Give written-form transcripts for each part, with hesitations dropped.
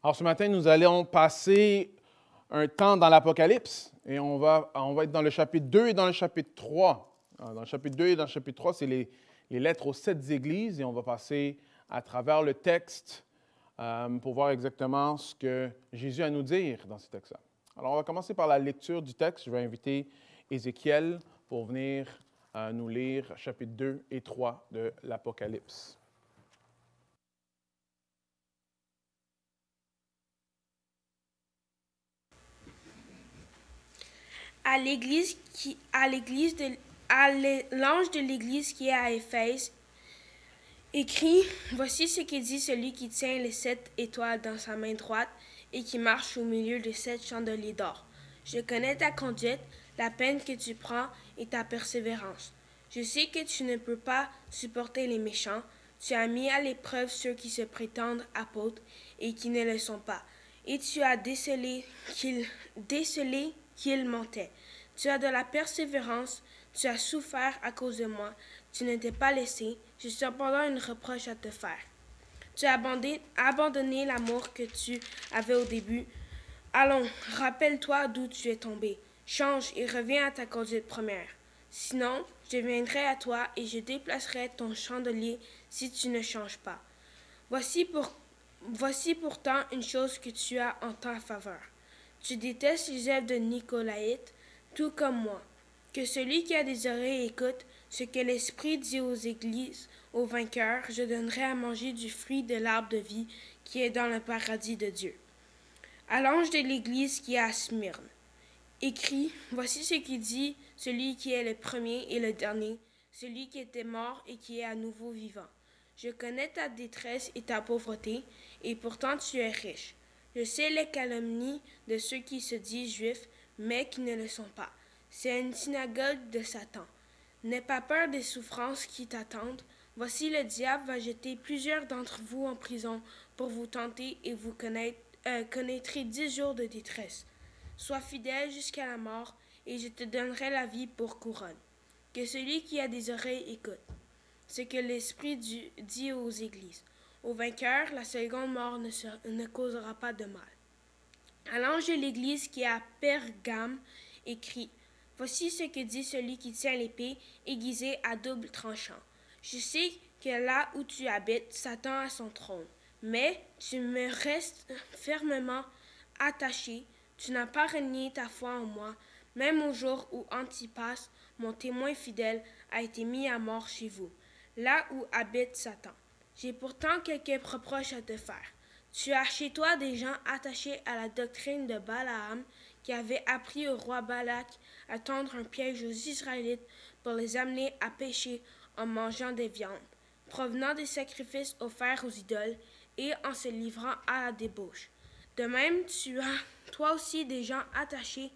Alors, ce matin, nous allons passer un temps dans l'Apocalypse et on va être dans le chapitre 2 et dans le chapitre 3. Dans le chapitre 2 et dans le chapitre 3, c'est les lettres aux 7 églises et on va passer à travers le texte pour voir exactement ce que Jésus a à nous dire dans ce texte-là. Alors, on va commencer par la lecture du texte. Je vais inviter Ézéchiel pour venir nous lire chapitre 2 et 3 de l'Apocalypse. À l'ange de l'église qui est à Éphèse, écrit, voici ce que dit celui qui tient les 7 étoiles dans sa main droite et qui marche au milieu de 7 chandeliers d'or. Je connais ta conduite, la peine que tu prends et ta persévérance. Je sais que tu ne peux pas supporter les méchants. Tu as mis à l'épreuve ceux qui se prétendent apôtres et qui ne le sont pas. Et tu as décelé qu'ils mentaient. Tu as de la persévérance, tu as souffert à cause de moi, tu ne t'es pas laissé, j'ai cependant un reproche à te faire. Tu as abandonné l'amour que tu avais au début. Allons, rappelle-toi d'où tu es tombé. Change et reviens à ta conduite première. Sinon, je viendrai à toi et je déplacerai ton chandelier si tu ne changes pas. Voici pourtant une chose que tu as en ta faveur. Tu détestes les œuvres de Nicolaïte, tout comme moi. Que celui qui a des oreilles écoute ce que l'Esprit dit aux églises, aux vainqueurs. Je donnerai à manger du fruit de l'arbre de vie qui est dans le paradis de Dieu. À l'ange de l'église qui est à Smyrne, écrit, voici ce qui dit celui qui est le premier et le dernier, celui qui était mort et qui est à nouveau vivant. Je connais ta détresse et ta pauvreté, et pourtant tu es riche. Je sais les calomnies de ceux qui se disent juifs, mais qui ne le sont pas. C'est une synagogue de Satan. N'aie pas peur des souffrances qui t'attendent. Voici le diable va jeter plusieurs d'entre vous en prison pour vous tenter et vous connaîtrez 10 jours de détresse. Sois fidèle jusqu'à la mort, et je te donnerai la vie pour couronne. Que celui qui a des oreilles écoute ce que l'Esprit dit aux églises. Au vainqueur, la seconde mort ne causera pas de mal. À l'ange de l'église qui est à Pergame, écrit, voici ce que dit celui qui tient l'épée aiguisée à double tranchant. Je sais que là où tu habites, Satan a son trône, mais tu me restes fermement attaché. Tu n'as pas renié ta foi en moi, même au jour où Antipas, mon témoin fidèle, a été mis à mort chez vous, là où habite Satan. J'ai pourtant quelques reproches à te faire. Tu as chez toi des gens attachés à la doctrine de Balaam, qui avait appris au roi Balak à tendre un piège aux Israélites pour les amener à pécher en mangeant des viandes, provenant des sacrifices offerts aux idoles et en se livrant à la débauche. De même, tu as toi aussi des gens attachés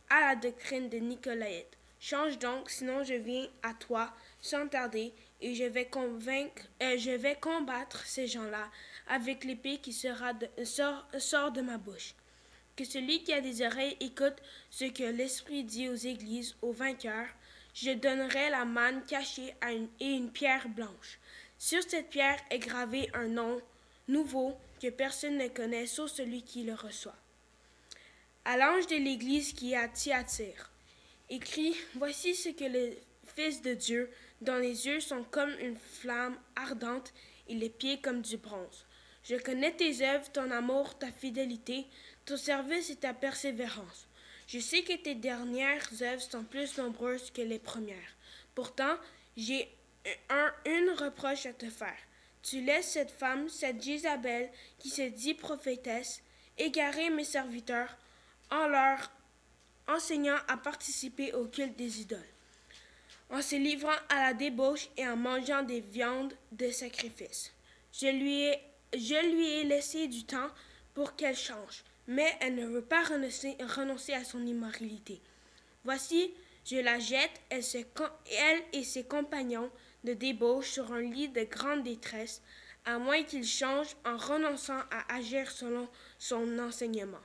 à la doctrine de Nicolaïte. Change donc, sinon je viens à toi sans tarder et je vais combattre ces gens-là avec l'épée qui sort de ma bouche. Que celui qui a des oreilles écoute ce que l'Esprit dit aux églises, aux vainqueurs. Je donnerai la manne cachée et une pierre blanche. Sur cette pierre est gravé un nom nouveau que personne ne connaît sauf celui qui le reçoit. À l'ange de l'église qui est à Thyatire, écrit, voici ce que le Fils de Dieu, dont les yeux sont comme une flamme ardente et les pieds comme du bronze. Je connais tes œuvres, ton amour, ta fidélité, ton service et ta persévérance. Je sais que tes dernières œuvres sont plus nombreuses que les premières. Pourtant, j'ai une reproche à te faire. Tu laisses cette femme, cette Jézabel, qui se dit prophétesse, égarer mes serviteurs en leur enseignant à participer au culte des idoles, en se livrant à la débauche et en mangeant des viandes de sacrifice. Je lui ai laissé du temps pour qu'elle change, mais elle ne veut pas renoncer à son immoralité. Voici, je la jette, elle et ses compagnons de débauche sur un lit de grande détresse, à moins qu'ils changent en renonçant à agir selon son enseignement.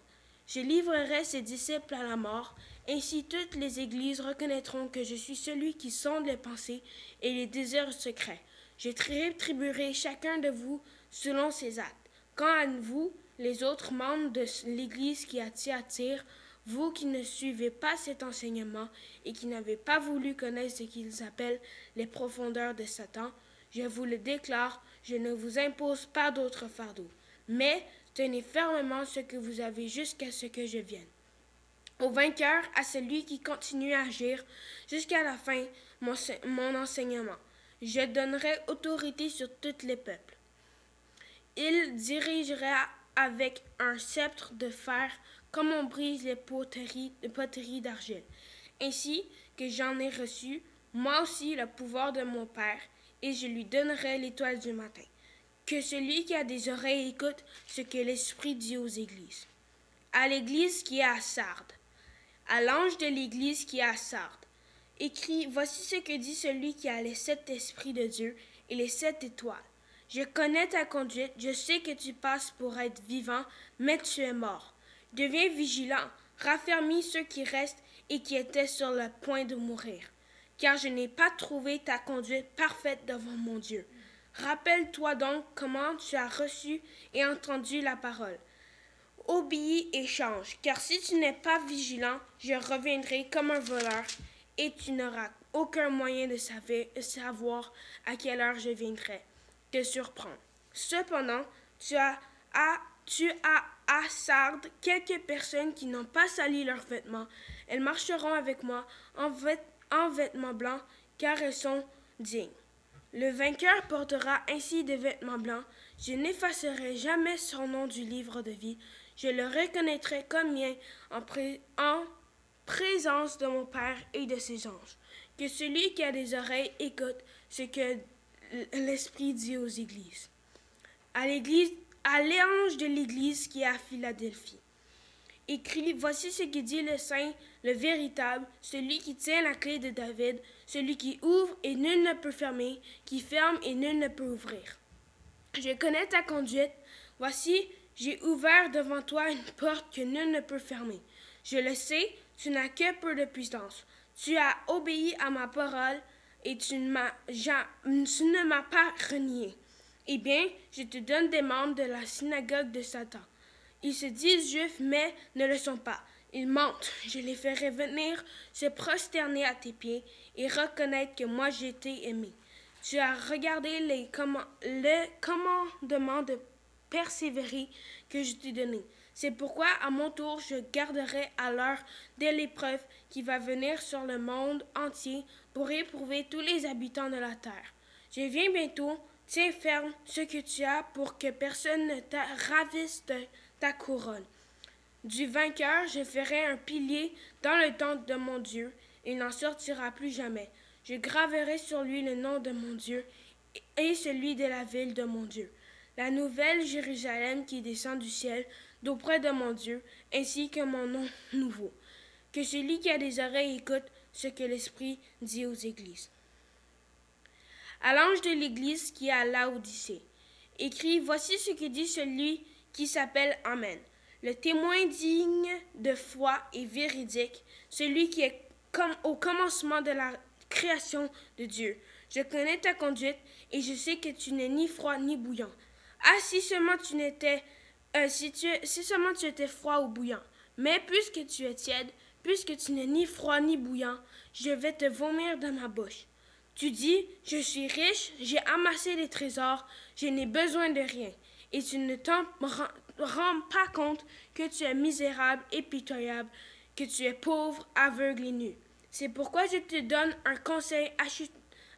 Je livrerai ses disciples à la mort, ainsi toutes les églises reconnaîtront que je suis celui qui sonde les pensées et les désirs secrets. Je rétribuerai chacun de vous selon ses actes. Quant à vous, les autres membres de l'Église qui est à Thyatire, vous qui ne suivez pas cet enseignement et qui n'avez pas voulu connaître ce qu'ils appellent les profondeurs de Satan, je vous le déclare, je ne vous impose pas d'autre fardeau, mais tenez fermement ce que vous avez jusqu'à ce que je vienne. Au vainqueur, à celui qui continue à agir jusqu'à la fin mon enseignement, je donnerai autorité sur tous les peuples. Il dirigera avec un sceptre de fer comme on brise les poteries d'argile. Ainsi que j'en ai reçu, moi aussi, le pouvoir de mon Père, et je lui donnerai l'étoile du matin. Que celui qui a des oreilles écoute ce que l'Esprit dit aux églises. À l'église qui est à Sardes, à l'ange de l'église qui est à Sardes, écrit, voici ce que dit celui qui a les 7 esprits de Dieu et les 7 étoiles. Je connais ta conduite, je sais que tu passes pour être vivant, mais tu es mort. Deviens vigilant, raffermis ceux qui restent et qui étaient sur le point de mourir, car je n'ai pas trouvé ta conduite parfaite devant mon Dieu. Rappelle-toi donc comment tu as reçu et entendu la parole. Obéis et change, car si tu n'es pas vigilant, je reviendrai comme un voleur, et tu n'auras aucun moyen de savoir à quelle heure je viendrai te surprendre. Cependant, tu as à Sardes quelques personnes qui n'ont pas sali leurs vêtements. Elles marcheront avec moi en vêtements blancs, car elles sont dignes. Le vainqueur portera ainsi des vêtements blancs. Je n'effacerai jamais son nom du livre de vie. Je le reconnaîtrai comme mien en présence de mon Père et de ses anges. Que celui qui a des oreilles écoute ce que l'Esprit dit aux églises. À l'ange de l'église qui est à Philadelphie, écrit, voici ce que dit le Saint, le véritable, celui qui tient la clé de David, celui qui ouvre et nul ne peut fermer, qui ferme et nul ne peut ouvrir. Je connais ta conduite. Voici, j'ai ouvert devant toi une porte que nul ne peut fermer. Je le sais, tu n'as que peu de puissance. Tu as obéi à ma parole et tu ne m'as pas renié. Eh bien, je te donne des membres de la synagogue de Satan. Ils se disent juifs, mais ne le sont pas. Ils mentent. Je les ferai venir se prosterner à tes pieds et reconnaître que moi j'ai été aimé. Tu as regardé le commandement de persévérer que je t'ai donné. C'est pourquoi, à mon tour, je garderai à l'heure de l'épreuve qui va venir sur le monde entier pour éprouver tous les habitants de la terre. Je viens bientôt. Tiens ferme ce que tu as pour que personne ne ravisse de ta couronne. Du vainqueur, je ferai un pilier dans le temple de mon Dieu. Il n'en sortira plus jamais. Je graverai sur lui le nom de mon Dieu et celui de la ville de mon Dieu. La nouvelle Jérusalem qui descend du ciel d'auprès de mon Dieu, ainsi que mon nom nouveau. Que celui qui a des oreilles écoute ce que l'Esprit dit aux églises. À l'ange de l'église qui est à Laodicée, écrit, voici ce que dit celui qui s'appelle Amen, le témoin digne de foi et véridique, celui qui est comme au commencement de la création de Dieu. Je connais ta conduite et je sais que tu n'es ni froid ni bouillant. Ah, si seulement tu étais froid ou bouillant. Mais puisque tu es tiède, puisque tu n'es ni froid ni bouillant, je vais te vomir de ma bouche. Tu dis, je suis riche, j'ai amassé des trésors, je n'ai besoin de rien. Et tu ne t'en rends pas compte que tu es misérable et pitoyable, que tu es pauvre, aveugle et nu. C'est pourquoi je te donne un conseil,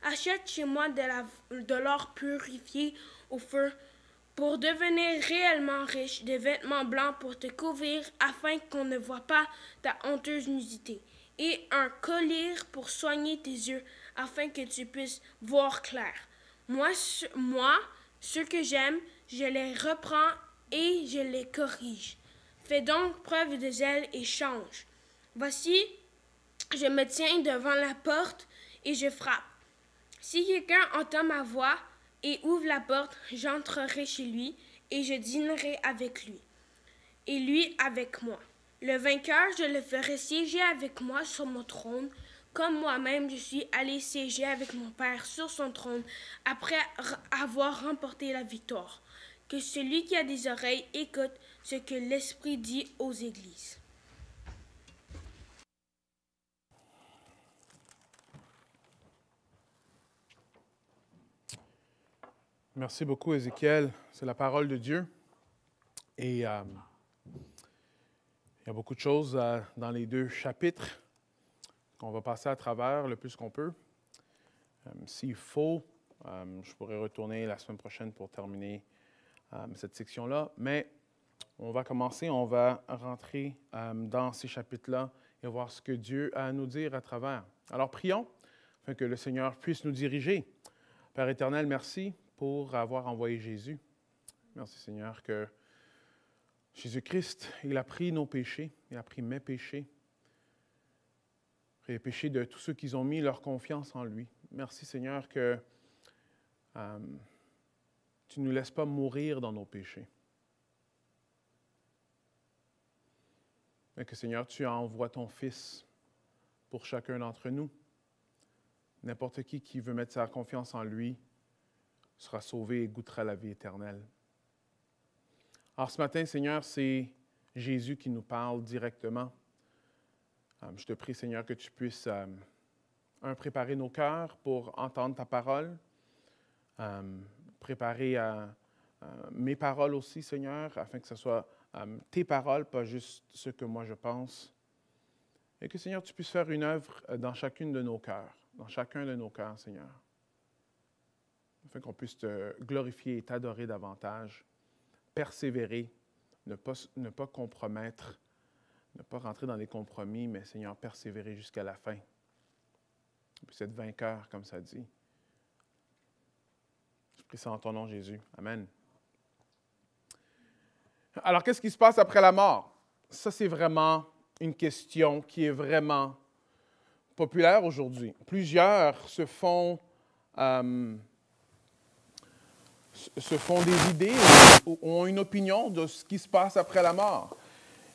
achète chez moi de l'or purifié au feu, pour devenir réellement riche, des vêtements blancs pour te couvrir afin qu'on ne voie pas ta honteuse nudité, et un collier pour soigner tes yeux afin que tu puisses voir clair. Moi, ceux que j'aime, je les reprends et je les corrige. Fais donc preuve de zèle et change. Voici, je me tiens devant la porte et je frappe. Si quelqu'un entend ma voix et ouvre la porte, j'entrerai chez lui et je dînerai avec lui, et lui avec moi. Le vainqueur, je le ferai siéger avec moi sur mon trône, comme moi-même je suis allé siéger avec mon Père sur son trône après avoir remporté la victoire. Que celui qui a des oreilles écoute ce que l'Esprit dit aux églises. Merci beaucoup, Ézéchiel. C'est la parole de Dieu. Et il y a beaucoup de choses dans les deux chapitres qu'on va passer à travers le plus qu'on peut. S'il faut, je pourrais retourner la semaine prochaine pour terminer cette section-là. Mais on va commencer, on va rentrer dans ces chapitres-là et voir ce que Dieu a à nous dire à travers. Alors prions, afin que le Seigneur puisse nous diriger. Père éternel, merci pour avoir envoyé Jésus. Merci Seigneur que Jésus-Christ, il a pris nos péchés, il a pris mes péchés, les péchés de tous ceux qui ont mis leur confiance en lui. Merci Seigneur que tu ne nous laisses pas mourir dans nos péchés. Mais que Seigneur, tu envoies ton Fils pour chacun d'entre nous. N'importe qui veut mettre sa confiance en lui sera sauvé et goûtera la vie éternelle. Alors ce matin, Seigneur, c'est Jésus qui nous parle directement. Je te prie, Seigneur, que tu puisses, préparer nos cœurs pour entendre ta parole, préparer mes paroles aussi, Seigneur, afin que ce soit tes paroles, pas juste ce que moi je pense. Et que, Seigneur, tu puisses faire une œuvre dans chacune de nos cœurs, dans chacun de nos cœurs, Seigneur, afin qu'on puisse te glorifier et t'adorer davantage, persévérer, ne pas compromettre, ne pas rentrer dans les compromis, mais, Seigneur, persévérer jusqu'à la fin. On puisse être vainqueur, comme ça dit. Je prie ça en ton nom, Jésus. Amen. Alors, qu'est-ce qui se passe après la mort? Ça, c'est vraiment une question qui est vraiment populaire aujourd'hui. Plusieurs se font des idées ou ont une opinion de ce qui se passe après la mort.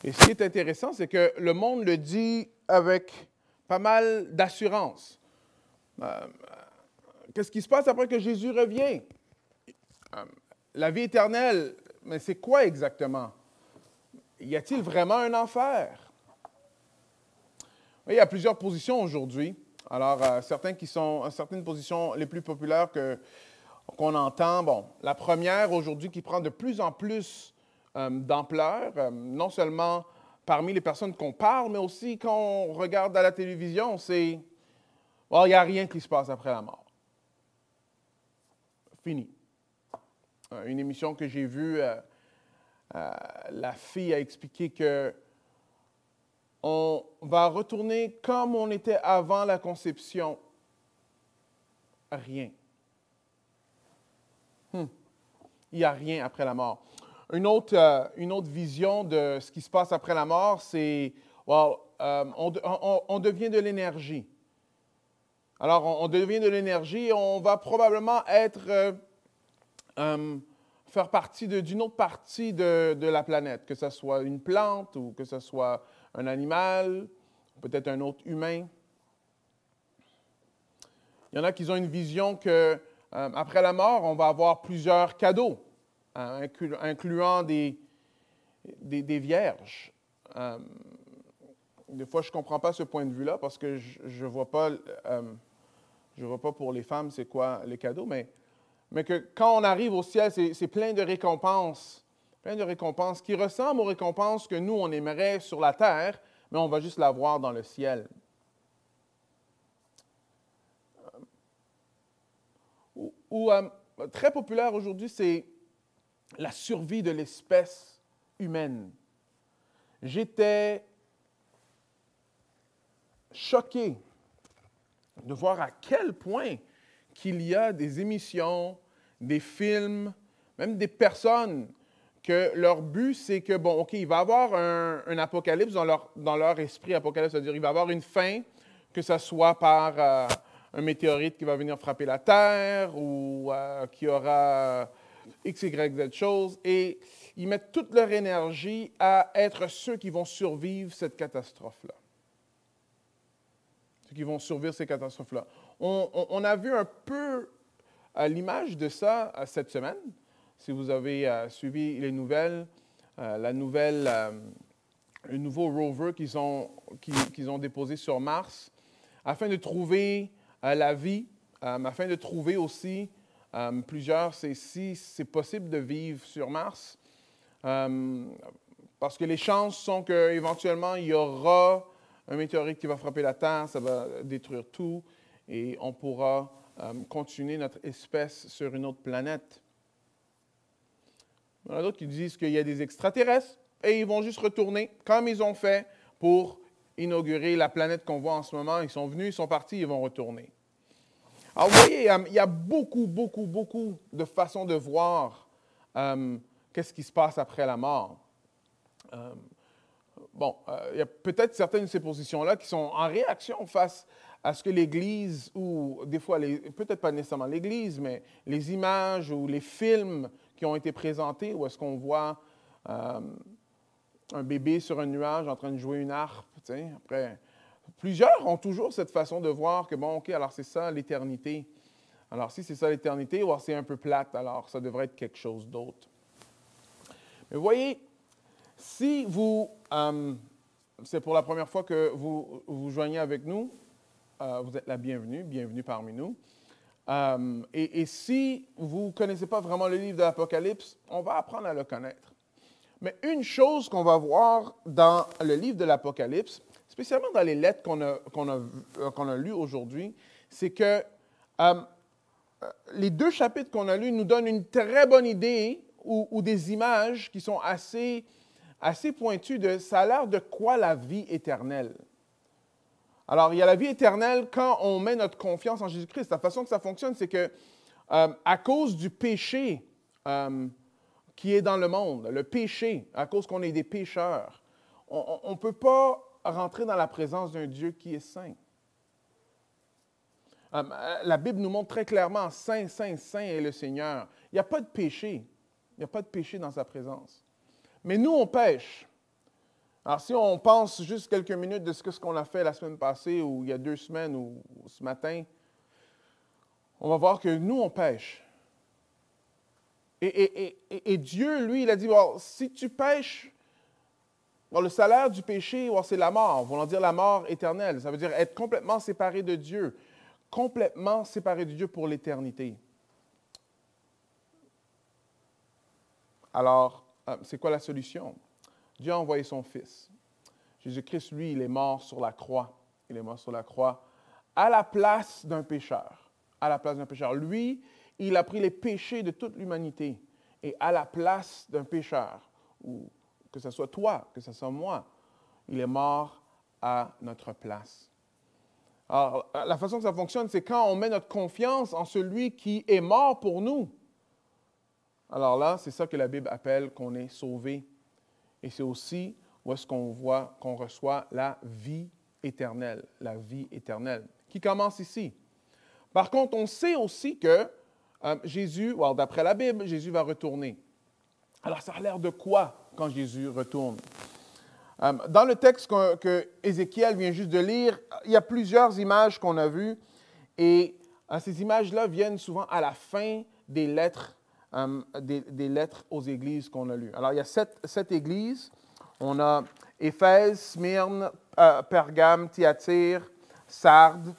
Et ce qui est intéressant, c'est que le monde le dit avec pas mal d'assurance. Qu'est-ce qui se passe après que Jésus revient? La vie éternelle, mais c'est quoi exactement? Y a-t-il vraiment un enfer? Il y a plusieurs positions aujourd'hui. Alors, certaines positions les plus populaires qu'on entend. Bon, la première aujourd'hui qui prend de plus en plus d'ampleur, non seulement parmi les personnes qu'on parle, mais aussi quand on regarde à la télévision, c'est bon, il n'y a rien qui se passe après la mort. Fini. Une émission que j'ai vue, la fille a expliqué que on va retourner comme on était avant la conception. Rien. Il n'y a rien après la mort. Une autre vision de ce qui se passe après la mort, c'est on devient de l'énergie. Alors, on devient de l'énergie et on va probablement faire partie d'une autre partie de la planète, que ce soit une plante ou que ce soit un animal, peut-être un autre humain. Il y en a qui ont une vision que après la mort, on va avoir plusieurs cadeaux, incluant des vierges. Des fois, je ne comprends pas ce point de vue-là parce que je ne vois pas pour les femmes c'est quoi les cadeaux, mais que quand on arrive au ciel, c'est plein de récompenses qui ressemblent aux récompenses que nous, on aimerait sur la terre, mais on va juste l'avoir dans le ciel. Très populaire aujourd'hui, c'est la survie de l'espèce humaine. J'étais choqué de voir à quel point qu'il y a des émissions, des films, même des personnes que leur but, c'est que, bon, OK, il va y avoir un apocalypse dans leur esprit, apocalypse, c'est-à-dire il va y avoir une fin, que ce soit par un météorite qui va venir frapper la Terre ou qui aura X, Y, Z choses, et ils mettent toute leur énergie à être ceux qui vont survivre cette catastrophe-là. Ceux qui vont survivre ces catastrophes-là. On a vu un peu l'image de ça cette semaine, si vous avez suivi les nouvelles, le nouveau rover qu'ils ont déposé sur Mars, afin de trouver la vie, afin de trouver aussi si c'est possible de vivre sur Mars, parce que les chances sont qu'éventuellement, il y aura un météorite qui va frapper la Terre, ça va détruire tout, et on pourra continuer notre espèce sur une autre planète. Il y en a d'autres qui disent qu'il y a des extraterrestres, et ils vont juste retourner, comme ils ont fait pour inaugurer la planète qu'on voit en ce moment. Ils sont venus, ils sont partis, ils vont retourner. Alors, vous voyez, il y a beaucoup de façons de voir qu'est-ce qui se passe après la mort. Il y a peut-être certaines de ces positions-là qui sont en réaction face à ce que l'Église, ou des fois, peut-être pas nécessairement l'Église, mais les images ou les films qui ont été présentés, où est-ce qu'on voit un bébé sur un nuage en train de jouer une harpe. Après, plusieurs ont toujours cette façon de voir que, bon, OK, alors c'est ça l'éternité. Alors si c'est ça l'éternité, ou alors c'est un peu plate, alors ça devrait être quelque chose d'autre. Mais vous voyez, si c'est pour la première fois que vous vous joignez avec nous, vous êtes la bienvenue parmi nous. Et si vous ne connaissez pas vraiment le livre de l'Apocalypse, on va apprendre à le connaître. Mais une chose qu'on va voir dans le livre de l'Apocalypse, spécialement dans les lettres qu'on a lues aujourd'hui, c'est que les 2 chapitres qu'on a lus nous donnent une très bonne idée ou des images qui sont assez pointues de ça a l'air de quoi la vie éternelle. Alors, il y a la vie éternelle quand on met notre confiance en Jésus-Christ. La façon que ça fonctionne, c'est que à cause du péché qui est dans le monde, le péché, à cause qu'on est des pécheurs, on ne peut pas rentrer dans la présence d'un Dieu qui est saint. La Bible nous montre très clairement, saint, saint, saint est le Seigneur. Il n'y a pas de péché. Il n'y a pas de péché dans sa présence. Mais nous, on pêche. Alors, si on pense juste quelques minutes de ce qu'on a fait la semaine passée, ou il y a 2 semaines, ou ce matin, on va voir que nous, on pêche. Et Dieu, lui, il a dit, bon, si tu pêches, bon, le salaire du péché, bon, c'est la mort, voulant dire la mort éternelle. Ça veut dire être complètement séparé de Dieu, complètement séparé de Dieu pour l'éternité. Alors, c'est quoi la solution? Dieu a envoyé son Fils. Jésus-Christ, lui, il est mort sur la croix. Il est mort sur la croix à la place d'un pécheur. À la place d'un pécheur. Lui, il a pris les péchés de toute l'humanité. Et à la place d'un pécheur, ou que ce soit toi, que ce soit moi, il est mort à notre place. Alors, la façon que ça fonctionne, c'est quand on met notre confiance en celui qui est mort pour nous. Alors là, c'est ça que la Bible appelle qu'on est sauvé. Et c'est aussi où est-ce qu'on voit qu'on reçoit la vie éternelle, qui commence ici. Par contre, on sait aussi que Jésus, d'après la Bible, Jésus va retourner. Alors, ça a l'air de quoi quand Jésus retourne? Dans le texte que Ézéchiel vient juste de lire, il y a plusieurs images qu'on a vues, et ces images-là viennent souvent à la fin des lettres aux églises qu'on a lues. Alors, il y a 7 églises. On a Éphèse, Smyrne, Pergame, Thyatire, Sardes,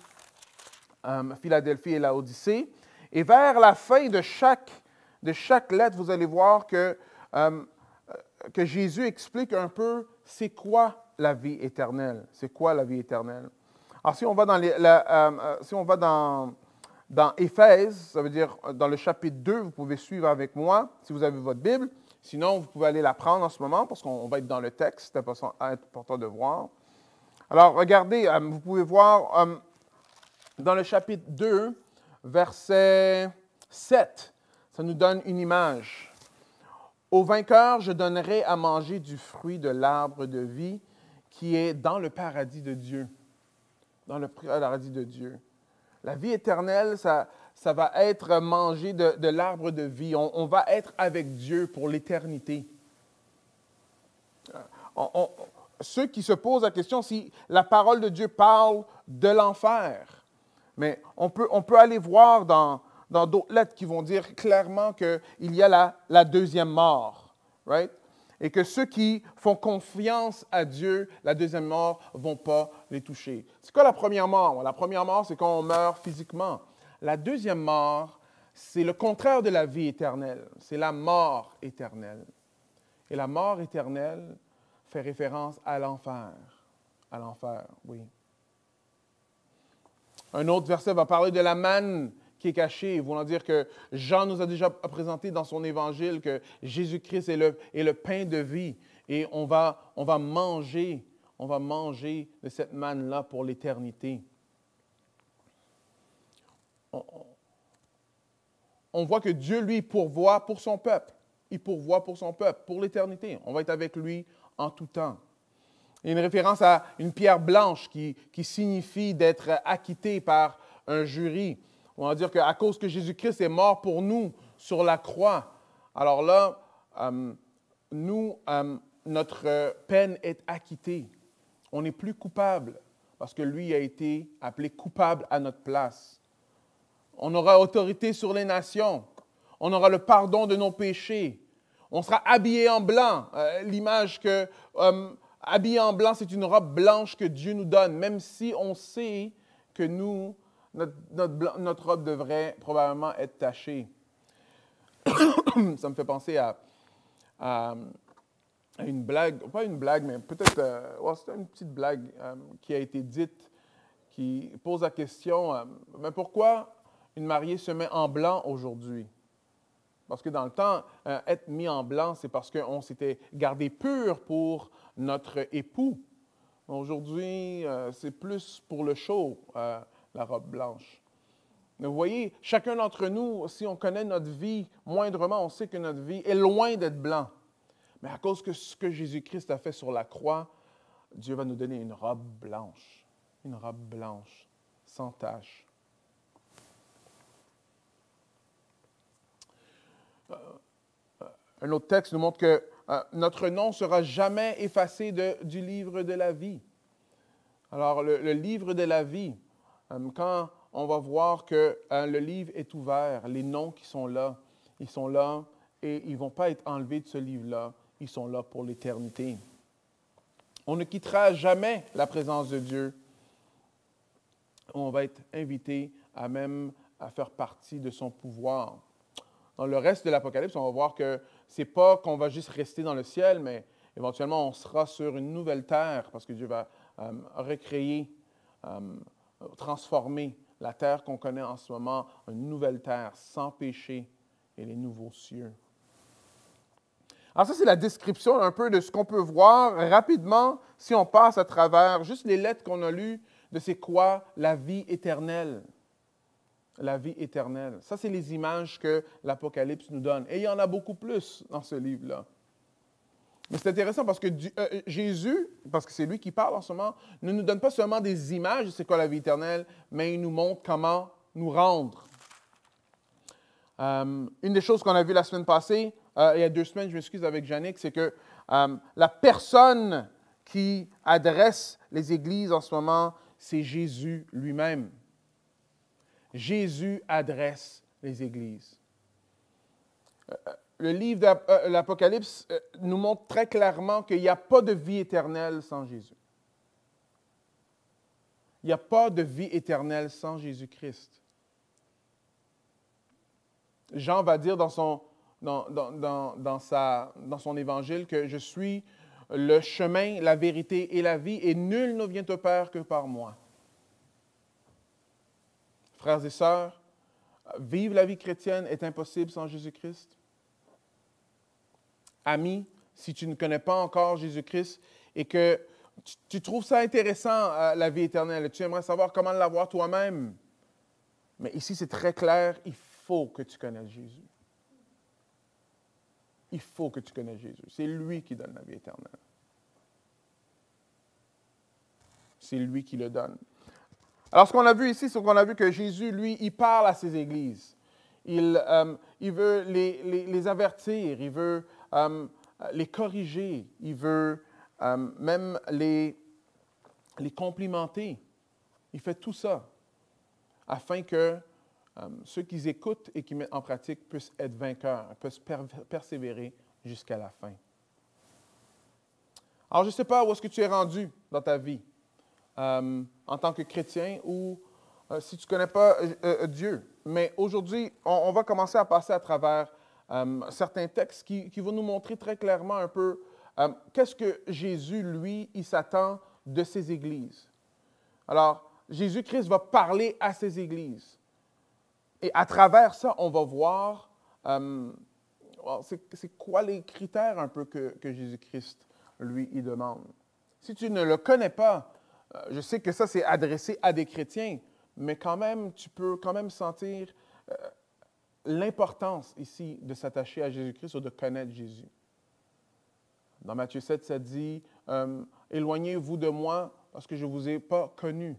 Philadelphie et Laodicée. Et vers la fin de chaque lettre, vous allez voir que Jésus explique un peu c'est quoi la vie éternelle. C'est quoi la vie éternelle? Alors, si on va dans Éphèse, ça veut dire dans le chapitre 2, vous pouvez suivre avec moi si vous avez votre Bible. Sinon, vous pouvez aller la prendre en ce moment parce qu'on va être dans le texte. C'est important de voir. Alors, regardez, vous pouvez voir dans le chapitre 2, verset 7, ça nous donne une image. « Au vainqueur, je donnerai à manger du fruit de l'arbre de vie qui est dans le paradis de Dieu. » Dans le paradis de Dieu. La vie éternelle, ça va être manger de l'arbre de vie. On va être avec Dieu pour l'éternité. Ceux qui se posent la question si la parole de Dieu parle de l'enfer. Mais on peut aller voir dans dans d'autres lettres qui vont dire clairement qu'il y a la deuxième mort, right? Et que ceux qui font confiance à Dieu, la deuxième mort ne vont pas les toucher. C'est quoi la première mort? La première mort, c'est quand on meurt physiquement. La deuxième mort, c'est le contraire de la vie éternelle. C'est la mort éternelle. Et la mort éternelle fait référence à l'enfer. À l'enfer, oui. Un autre verset va parler de la manne qui est cachée, voulant dire que Jean nous a déjà présenté dans son évangile que Jésus-Christ est le pain de vie. Et on va manger de cette manne-là pour l'éternité. On voit que Dieu, lui, pourvoit pour son peuple. Il pourvoit pour son peuple, pour l'éternité. On va être avec lui en tout temps. Il y a une référence à une pierre blanche qui signifie d'être acquitté par un jury. On va dire qu'à cause que Jésus-Christ est mort pour nous sur la croix, alors là, notre peine est acquittée. On n'est plus coupable parce que lui a été appelé coupable à notre place. On aura autorité sur les nations. On aura le pardon de nos péchés. On sera habillé en blanc. L'image que habillé en blanc, c'est une robe blanche que Dieu nous donne, même si on sait que notre robe devrait probablement être tachée. Ça me fait penser à une blague, pas une blague, mais peut-être, c'était une petite blague qui a été dite, qui pose la question, mais pourquoi une mariée se met en blanc aujourd'hui? Parce que dans le temps, être mis en blanc, c'est parce qu'on s'était gardé pur pour notre époux. Aujourd'hui, c'est plus pour le show, la robe blanche. Mais vous voyez, chacun d'entre nous, si on connaît notre vie moindrement, on sait que notre vie est loin d'être blanc. Mais à cause de ce que Jésus-Christ a fait sur la croix, Dieu va nous donner une robe blanche, sans tache. Un autre texte nous montre que notre nom ne sera jamais effacé du livre de la vie. Alors, le livre de la vie, quand on va voir que le livre est ouvert, les noms qui sont là, ils sont là et ils ne vont pas être enlevés de ce livre-là. Ils sont là pour l'éternité. On ne quittera jamais la présence de Dieu. On va être invité à faire partie de son pouvoir. Dans le reste de l'Apocalypse, on va voir que ce n'est pas qu'on va juste rester dans le ciel, mais éventuellement, on sera sur une nouvelle terre parce que Dieu va recréer, transformer la terre qu'on connaît en ce moment en une nouvelle terre sans péché et les nouveaux cieux. Alors ça, c'est la description un peu de ce qu'on peut voir rapidement si on passe à travers juste les lettres qu'on a lues de c'est quoi la vie éternelle. La vie éternelle. Ça, c'est les images que l'Apocalypse nous donne. Et il y en a beaucoup plus dans ce livre-là. Mais c'est intéressant parce que Jésus, parce que c'est lui qui parle en ce moment, ne nous donne pas seulement des images de c'est quoi la vie éternelle, mais il nous montre comment nous rendre. Une des choses qu'on a vues la semaine passée, il y a 2 semaines, je m'excuse avec Yannick, c'est que la personne qui adresse les églises en ce moment, c'est Jésus lui-même. Jésus adresse les églises. Le livre de l'Apocalypse nous montre très clairement qu'il n'y a pas de vie éternelle sans Jésus. Il n'y a pas de vie éternelle sans Jésus-Christ. Jean va dire dans son évangile que je suis le chemin, la vérité et la vie, et nul ne vient au Père que par moi. Frères et sœurs, vivre la vie chrétienne est impossible sans Jésus-Christ. Amis, si tu ne connais pas encore Jésus-Christ et que tu trouves ça intéressant, la vie éternelle, tu aimerais savoir comment l'avoir toi-même, mais ici c'est très clair, il faut que tu connaisses Jésus. Il faut que tu connaisses Jésus. C'est lui qui donne la vie éternelle. C'est lui qui le donne. Alors, ce qu'on a vu ici, c'est qu'on a vu que Jésus, lui, il parle à ses églises. Il veut les avertir, il veut les corriger, il veut même les complimenter. Il fait tout ça afin que ceux qui écoutent et qui mettent en pratique puissent être vainqueurs, puissent persévérer jusqu'à la fin. Alors, je ne sais pas où est-ce que tu es rendu dans ta vie en tant que chrétien ou si tu ne connais pas Dieu. Mais aujourd'hui, on va commencer à passer à travers certains textes qui vont nous montrer très clairement un peu qu'est-ce que Jésus, lui, il s'attend de ses églises. Alors, Jésus-Christ va parler à ses églises. Et à travers ça, on va voir c'est quoi les critères un peu que Jésus-Christ, lui, il demande. Si tu ne le connais pas, je sais que ça, c'est adressé à des chrétiens, mais quand même, tu peux quand même sentir l'importance ici de s'attacher à Jésus-Christ ou de connaître Jésus. Dans Matthieu 7, ça dit « Éloignez-vous de moi parce que je ne vous ai pas connu. »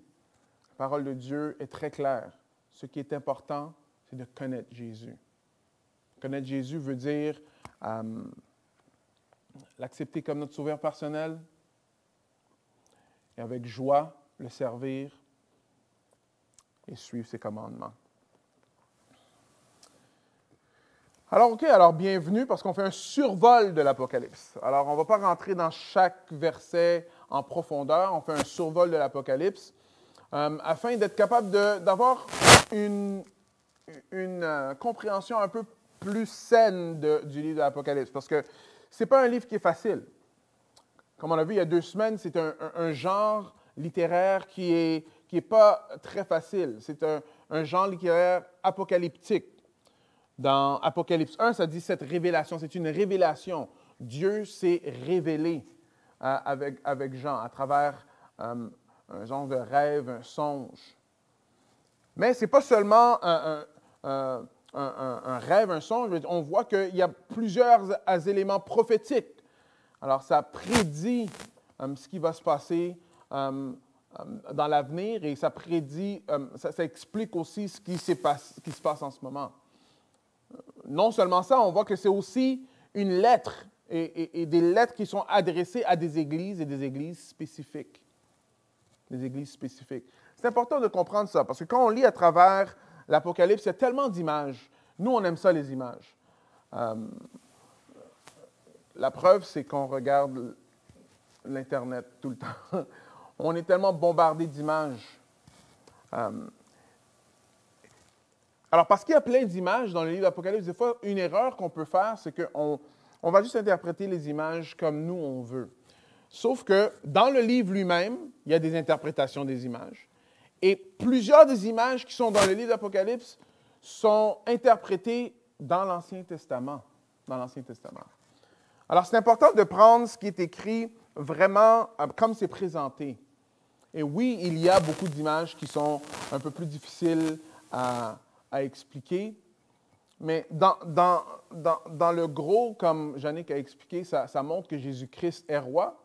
La parole de Dieu est très claire. Ce qui est important, c'est de connaître Jésus. Connaître Jésus veut dire l'accepter comme notre sauveur personnel et avec joie le servir et suivre ses commandements. Alors bienvenue parce qu'on fait un survol de l'Apocalypse. Alors, on ne va pas rentrer dans chaque verset en profondeur, on fait un survol de l'Apocalypse afin d'être capable d'avoir une compréhension un peu plus saine du livre de l'Apocalypse. Parce que ce n'est pas un livre qui est facile. Comme on a vu il y a 2 semaines, c'est un genre littéraire qui est pas très facile. C'est un genre littéraire apocalyptique. Dans Apocalypse 1, ça dit cette révélation. C'est une révélation. Dieu s'est révélé avec Jean à travers un genre de rêve, un songe. Mais ce n'est pas seulement un rêve, un songe. On voit qu'il y a plusieurs éléments prophétiques. Alors, ça prédit ce qui va se passer dans l'avenir et ça prédit, ça explique aussi ce qui se passe en ce moment. Non seulement ça, on voit que c'est aussi une lettre et des lettres qui sont adressées à des églises et des églises spécifiques. Des églises spécifiques. C'est important de comprendre ça parce que quand on lit à travers l'Apocalypse, il y a tellement d'images. Nous, on aime ça, les images. La preuve, c'est qu'on regarde l'Internet tout le temps. On est tellement bombardé d'images. Alors, parce qu'il y a plein d'images dans le livre d'Apocalypse, des fois, une erreur qu'on peut faire, c'est qu'on va juste interpréter les images comme nous, on veut. Sauf que dans le livre lui-même, il y a des interprétations des images. Et plusieurs des images qui sont dans le livre d'Apocalypse sont interprétées dans l'Ancien Testament. Dans l'Ancien Testament. Alors, c'est important de prendre ce qui est écrit vraiment comme c'est présenté. Et oui, il y a beaucoup d'images qui sont un peu plus difficiles à expliquer, mais dans le gros, comme Jannick a expliqué, ça montre que Jésus-Christ est roi,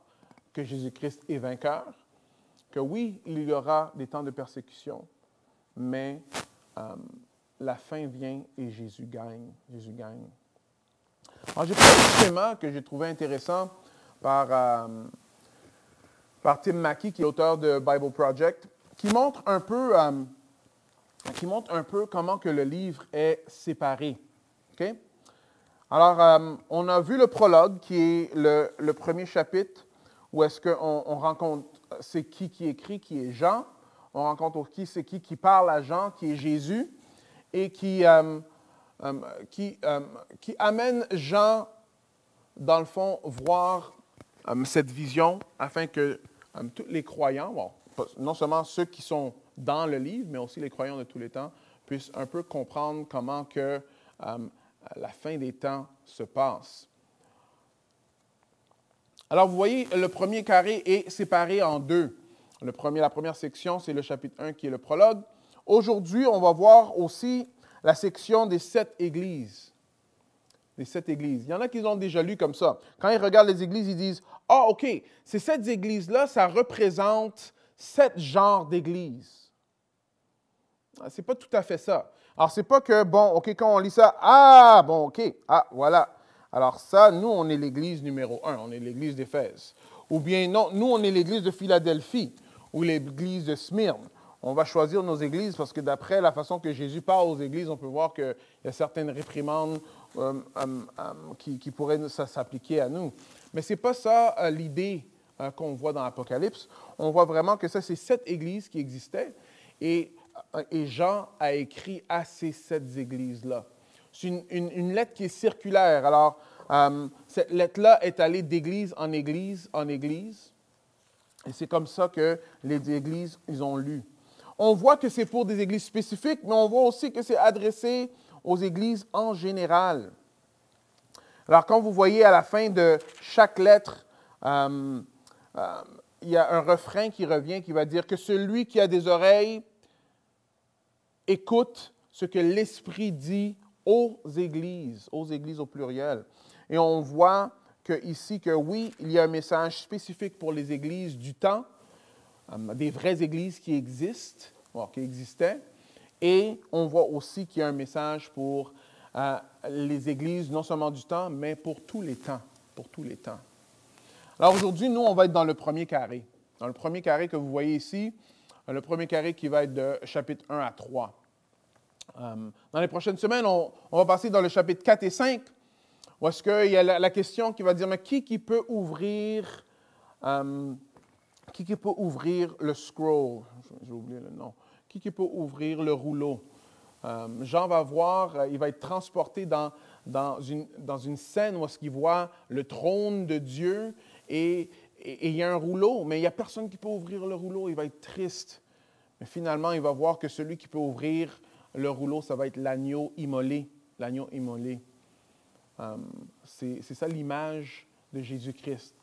que Jésus-Christ est vainqueur, que oui, il y aura des temps de persécution, mais la fin vient et Jésus gagne. Jésus gagne. Alors, j'ai pris un schéma que j'ai trouvé intéressant par Tim Mackie, qui est auteur de Bible Project, qui montre un peu comment que le livre est séparé. Okay? Alors, on a vu le prologue, qui est le premier chapitre, où est-ce qu'on rencontre c'est qui écrit, qui est Jean. On rencontre c'est qui parle à Jean, qui est Jésus, et qui amène Jean, dans le fond, voir cette vision afin que tous les croyants, bon, non seulement ceux qui sont dans le livre, mais aussi les croyants de tous les temps, puissent un peu comprendre comment que la fin des temps se passe. Alors, vous voyez, le premier carré est séparé en 2. La première section, c'est le chapitre 1 qui est le prologue. Aujourd'hui, on va voir aussi la section des 7 églises. Les 7 églises. Il y en a qui l'ont déjà lu comme ça. Quand ils regardent les églises, ils disent « Ah, OK, ces 7 églises-là, ça représente 7 genres d'églises. » Ce n'est pas tout à fait ça. Alors, ce n'est pas que, bon, OK, quand on lit ça, ah, bon, OK, ah, voilà. Alors ça, nous, on est l'église numéro 1, on est l'église d'Éphèse. Ou bien, non, nous, on est l'église de Philadelphie ou l'église de Smyrne. on va choisir nos églises parce que d'après la façon que Jésus parle aux églises, on peut voir qu'il y a certaines réprimandes qui pourraient s'appliquer à nous. Mais ce n'est pas ça l'idée qu'on voit dans l'Apocalypse. On voit vraiment que ça, c'est 7 églises qui existaient et Jean a écrit à ces 7 églises-là. C'est une lettre qui est circulaire. Alors, cette lettre-là est allée d'église en église en église. Et c'est comme ça que les églises, ils ont lu. On voit que c'est pour des églises spécifiques, mais on voit aussi que c'est adressé aux églises en général. Alors, quand vous voyez à la fin de chaque lettre, il y a un refrain qui revient qui va dire que celui qui a des oreilles écoute ce que l'Esprit dit aux églises au pluriel. Et on voit ici que oui, il y a un message spécifique pour les églises du temps, des vraies églises qui existent, qui existaient, et on voit aussi qu'il y a un message pour les églises, non seulement du temps, mais pour tous les temps, Alors aujourd'hui, nous, on va être dans le premier carré. Dans le premier carré que vous voyez ici, le premier carré qui va être de chapitre 1 à 3. Dans les prochaines semaines, on va passer dans le chapitre 4 et 5, où est-ce qu'il y a la question qui va dire, mais qui peut ouvrir le scroll? J'ai oublié le nom. Qui peut ouvrir le rouleau? Jean va voir, il va être transporté dans une scène où est-ce qu'il voit le trône de Dieu et il y a un rouleau, mais il n'y a personne qui peut ouvrir le rouleau. Il va être triste. Mais finalement, il va voir que celui qui peut ouvrir le rouleau, ça va être l'agneau immolé. L'agneau immolé. C'est ça l'image de Jésus-Christ.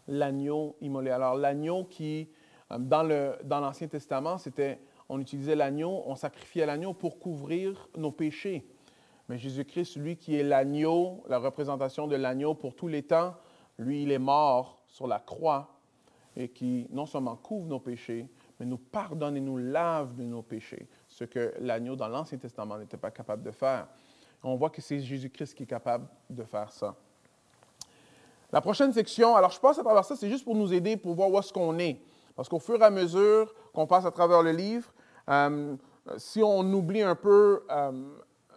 L'agneau immolé. Alors, l'agneau qui, dans l'Ancien Testament, on utilisait l'agneau, on sacrifiait l'agneau pour couvrir nos péchés. Mais Jésus-Christ, lui qui est l'agneau, la représentation de l'agneau pour tous les temps, lui, il est mort sur la croix et qui non seulement couvre nos péchés, mais nous pardonne et nous lave de nos péchés, ce que l'agneau dans l'Ancien Testament n'était pas capable de faire. On voit que c'est Jésus-Christ qui est capable de faire ça. La prochaine section, alors je passe à travers ça, c'est juste pour nous aider, pour voir où est-ce qu'on est. Parce qu'au fur et à mesure qu'on passe à travers le livre, si on oublie un peu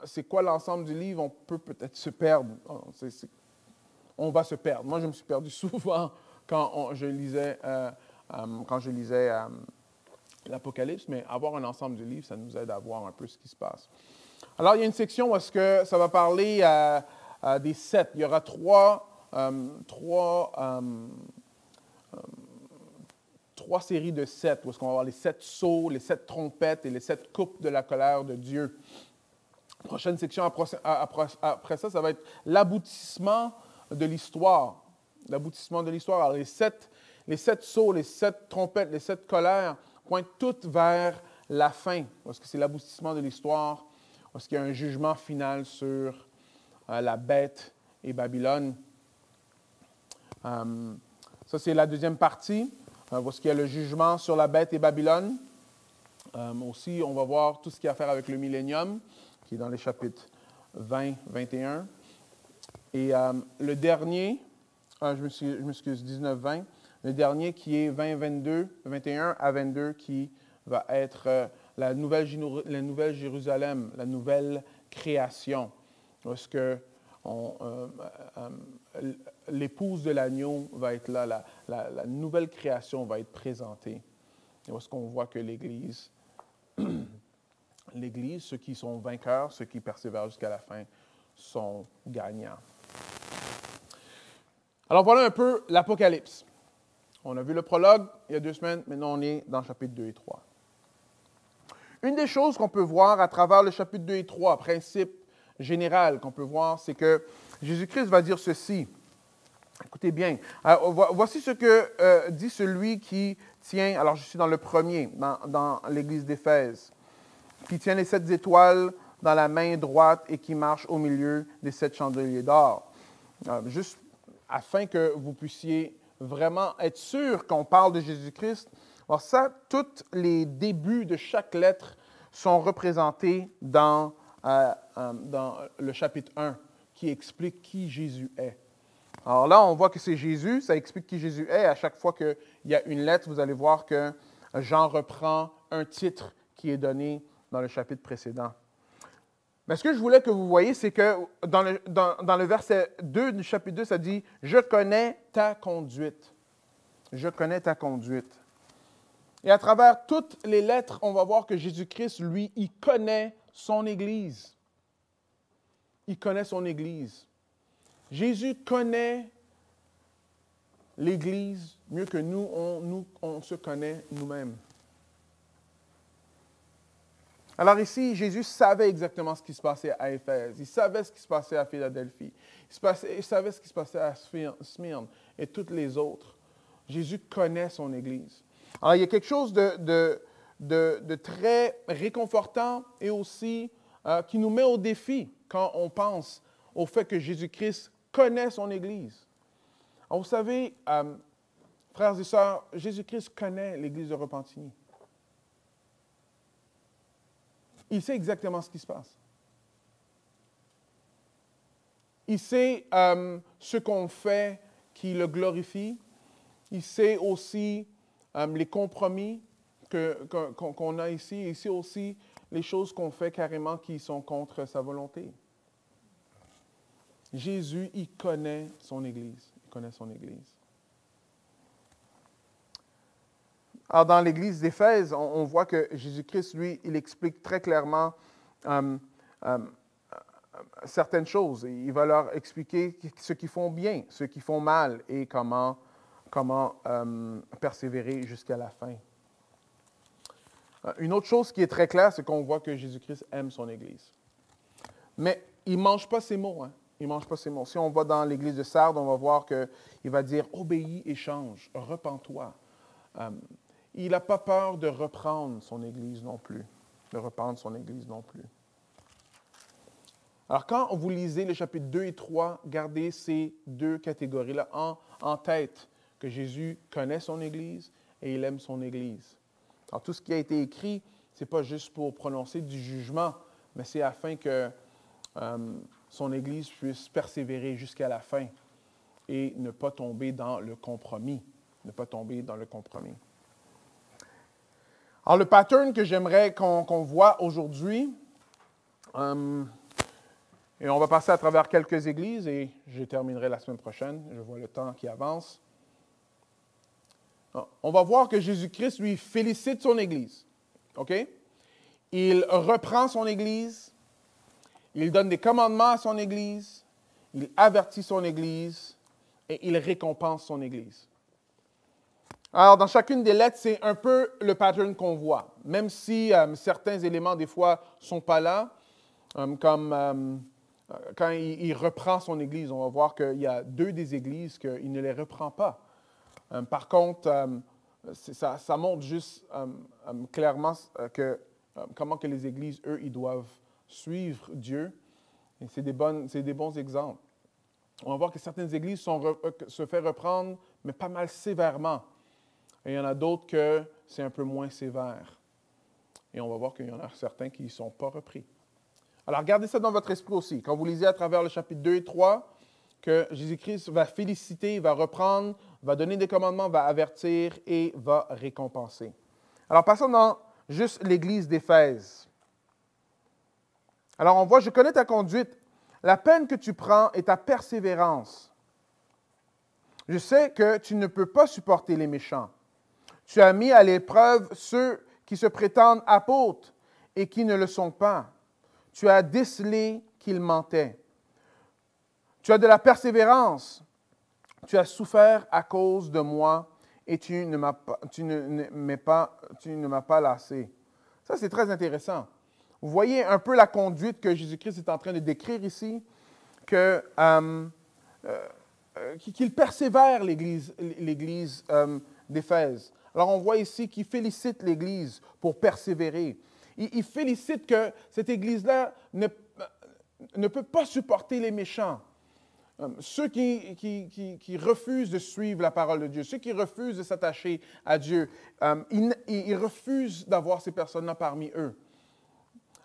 c'est quoi l'ensemble du livre, on peut peut-être se perdre. On va se perdre. Moi, je me suis perdu souvent quand je lisais l'Apocalypse, mais avoir un ensemble du livre, ça nous aide à voir un peu ce qui se passe. Alors, il y a une section où est-ce que ça va parler des 7. Il y aura trois séries de 7, où est-ce qu'on va avoir les 7 sceaux, les 7 trompettes et les 7 coupes de la colère de Dieu. La prochaine section après ça, ça va être l'aboutissement de l'histoire. L'aboutissement de l'histoire. Alors, les 7 sceaux, les 7 trompettes, les 7 colères pointent toutes vers la fin, parce que c'est l'aboutissement de l'histoire, parce qu'il y a un jugement final sur la bête et Babylone. Ça, c'est la deuxième partie, parce qu'il y a le jugement sur la bête et Babylone. Aussi, on va voir tout ce qui a à faire avec le millénium, qui est dans les chapitres 20, 21. Et le dernier, je m'excuse, 19, 20, le dernier qui est 20, 22, 21 à 22, qui va être la nouvelle Jérusalem, la nouvelle création. Parce que l'épouse de l'agneau va être là, la nouvelle création va être présentée. Et parce qu'on voit que l'Église, ceux qui sont vainqueurs, ceux qui persévèrent jusqu'à la fin, sont gagnants. Alors voilà un peu l'Apocalypse. On a vu le prologue il y a 2 semaines, maintenant on est dans le chapitre 2 et 3. Une des choses qu'on peut voir à travers le chapitre 2 et 3, principe général qu'on peut voir, c'est que Jésus-Christ va dire ceci. Écoutez bien. Voici ce que dit celui qui tient, alors je suis dans le premier, dans l'église d'Éphèse, qui tient les 7 étoiles dans la main droite et qui marche au milieu des 7 chandeliers d'or. Juste afin que vous puissiez vraiment être sûr qu'on parle de Jésus-Christ. Alors ça, tous les débuts de chaque lettre sont représentés dans le chapitre 1, qui explique qui Jésus est. Alors là, on voit que c'est Jésus, ça explique qui Jésus est. À chaque fois qu'il y a une lettre, vous allez voir que Jean reprend un titre qui est donné dans le chapitre précédent. Mais ce que je voulais que vous voyiez, c'est que dans le verset 2 du chapitre 2, ça dit « Je connais ta conduite. » Je connais ta conduite. Et à travers toutes les lettres, on va voir que Jésus-Christ, lui, il connaît son Église. Il connaît son Église. Jésus connaît l'Église mieux que on se connaît nous-mêmes. Alors ici, Jésus savait exactement ce qui se passait à Éphèse. Il savait ce qui se passait à Philadelphie. Il savait ce qui se passait à Smyrne et toutes les autres. Jésus connaît son Église. Alors, il y a quelque chose de très réconfortant et aussi qui nous met au défi quand on pense au fait que Jésus-Christ connaît son Église. Alors, vous savez, frères et sœurs, Jésus-Christ connaît l'Église de Repentigny. Il sait exactement ce qui se passe. Il sait ce qu'on fait qui le glorifie. Il sait aussi les compromis qu'on a ici. Il sait aussi les choses qu'on fait carrément qui sont contre sa volonté. Jésus, il connaît son Église. Il connaît son Église. Alors, dans l'Église d'Éphèse, on voit que Jésus-Christ, lui, il explique très clairement certaines choses. Il va leur expliquer ce qu'ils font bien, ce qu'ils font mal et comment persévérer jusqu'à la fin. Une autre chose qui est très claire, c'est qu'on voit que Jésus-Christ aime son Église. Mais il ne mange pas ses mots. Hein? Il ne mange pas ses mots. Si on va dans l'Église de Sardes, on va voir qu'il va dire « Obéis et change, repens-toi ». Il n'a pas peur de reprendre son Église non plus. De reprendre son Église non plus. Alors, quand vous lisez les chapitres 2 et 3, gardez ces deux catégories-là en tête, que Jésus connaît son Église et il aime son Église. Alors, tout ce qui a été écrit, ce n'est pas juste pour prononcer du jugement, mais c'est afin que son Église puisse persévérer jusqu'à la fin et ne pas tomber dans le compromis. Ne pas tomber dans le compromis. Alors, le pattern que j'aimerais qu'on voit aujourd'hui, et on va passer à travers quelques églises et je terminerai la semaine prochaine. Je vois le temps qui avance. On va voir que Jésus-Christ, lui, félicite son Église. OK? Il reprend son Église. Il donne des commandements à son Église. Il avertit son Église. Et il récompense son Église. Alors, dans chacune des lettres, c'est un peu le pattern qu'on voit. Même si certains éléments, des fois, ne sont pas là, comme quand il reprend son Église, on va voir qu'il y a deux des églises qu'il ne les reprend pas. Par contre, ça montre juste clairement comment que les églises, eux, ils doivent suivre Dieu. Et c'est des bons exemples. On va voir que certaines églises se font reprendre, mais pas mal sévèrement. Et il y en a d'autres que c'est un peu moins sévère. Et on va voir qu'il y en a certains qui ne sont pas repris. Alors, gardez ça dans votre esprit aussi. Quand vous lisez à travers le chapitre 2 et 3, que Jésus-Christ va féliciter, va reprendre, va donner des commandements, va avertir et va récompenser. Alors, passons dans juste l'Église d'Éphèse. Alors, on voit, je connais ta conduite, la peine que tu prends et ta persévérance. Je sais que tu ne peux pas supporter les méchants. Tu as mis à l'épreuve ceux qui se prétendent apôtres et qui ne le sont pas. Tu as décelé qu'ils mentaient. Tu as de la persévérance. Tu as souffert à cause de moi et tu ne m'as pas lassé. Ça, c'est très intéressant. Vous voyez un peu la conduite que Jésus-Christ est en train de décrire ici, qu'il persévère l'Église d'Éphèse. Alors, on voit ici qu'il félicite l'Église pour persévérer. Il félicite que cette Église-là ne peut pas supporter les méchants. Ceux qui refusent de suivre la parole de Dieu, ceux qui refusent de s'attacher à Dieu, ils refusent d'avoir ces personnes-là parmi eux.